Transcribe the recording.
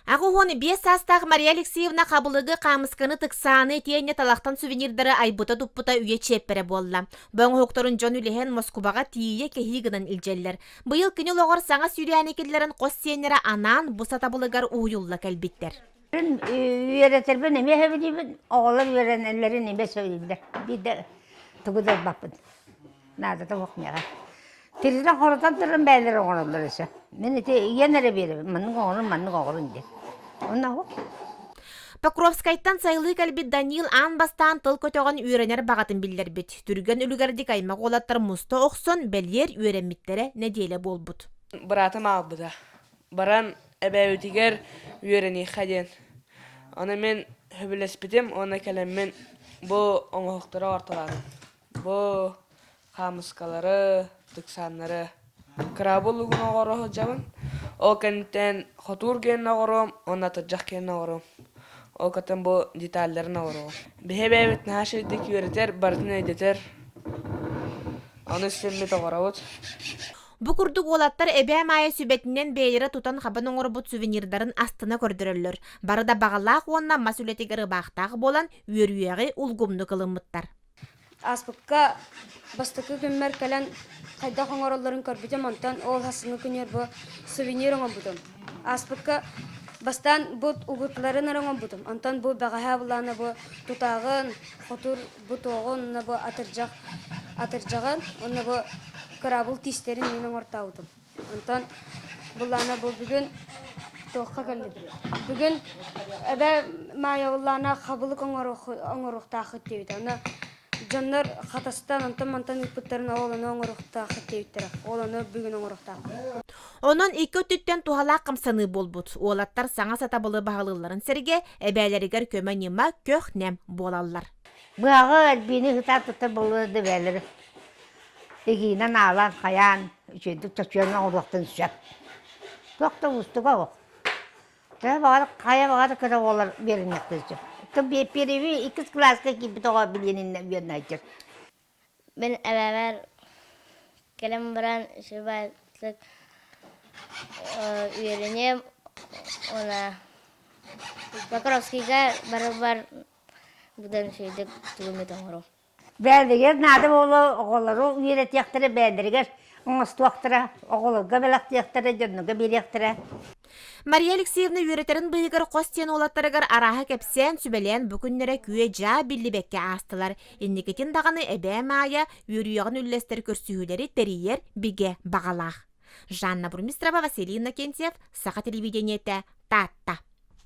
Агуон бес састағы Мария Алексеевна қабылығы қамысқаны тықсаны тиене талақтан сувенирдары айбыта дұппыта үйе чеппері болла. Бөң хоқторын Джон Үлеген Москубаға тие кехигінен илжеллер. Бұйыл күні лоғыр саңа сүйрәнекелерін қос сенері анан бұсата бұлығар уйулла кәлбеттер. Үйеретербен еме хеведейбін, оғылар үйеренелерін еме сөйлейдер. Биді тұғыдар бапын. Надата оқмеға. Тириден қорытан тұрын бәлері оңырылыр есі. Мен енері беріп, манның оғырын де. Онна оқ. Покровскайттан сайлы кәлбет Даниил ан бастан тыл көтөғын үйренер бағатын білдер бет. Түрген үлгердік аймақ олаттар мұста оқсын бәлер үйренметтері неделі бол бұд. Бұратым ал бұда. Баран әбәуетігер үйрені қаден. Оны мен хөбілеспетім, оны кәлем мен бұл оңғықтары орталадым. Бұл қамысқалары, тықсанлары. Крабылығын оғыры жабын. Ол кәнттен хотур ген оғырым, онна тұржақ ген оғырым. Ол кәттен бұл детальдарын оғырым. Бәйбәйбет нәшедік үйретер, бартын өйдетер. Оны істемет оғырауыд. Бұқырдық олаттар әбә майы сүбетінен бәйлері тұтан қабын оңыр бұд сувенирдарын астына көрдірілер. Барыда бағалақ онна масулетігері бақтағы болан үйер-үйері ұлғымны қылымыттар. Аспыққа бастықы күммер кәлін қайда оңороллорын көрбітем, онтан ол хасыны күнер бұл сувенир оңын бұдым. Аспыққа бастан бұд ұғытларын оңын бұдым. Онтан бұл бағаға бұланы бұл тұтағын, хотур бұд оғын, бұл атыржағын, оны бұл қырабыл тистерін менің ортауыдым. Онтан бұланы бұл бүгін тоққа кәлді. Бүгін әбә майы бұланы қабылық оңырықтақы дейді. Жандар қатастан антан үппіттарын оланы оңырықтақы дейдері. Оланы бүгін оңырықтақы. Онын екі өттіттен туғалақ қымсаны бол бұд. Олаттар саңа сатабылы бағалыларын сірге әбәлерігер көмәнема көк нәм болалар. Бұғы әлбейні ғытар тұтар болы дебәлері. Егейінен алан, қаян, үшендік төкшенің оңырықтың сөп. Тоқты ұстыға оқ. Қая бағады күрі олар берінекті сөп. Переви 2 класска кипит оға біленінен берін айтыр. Мен әбәбәр кәлем баран шыбайлық үйерінем. Она Покровскийға бар бұдан сөйдік түгімет оңыру. Бәлдігер нады болу оғылары үйерет яқтыры бәлдігер. Оңысты уақтыра, оғылырға бәліқ яқтыры, жырнығы бер яқтыра. Мария Алексеевна үйретерін бұйығыр қостен олаттарығыр араға кәпсен сүбәлен бүкіннері күйе жа білібекке астылар. Еннекетін дағаны әбә мая үйріяғын үллестер көрсүйілері тәрейер біге бағалақ. Жанна Бурмистрова, Василий Иннокентьев, Саха телевидениеті, Татта.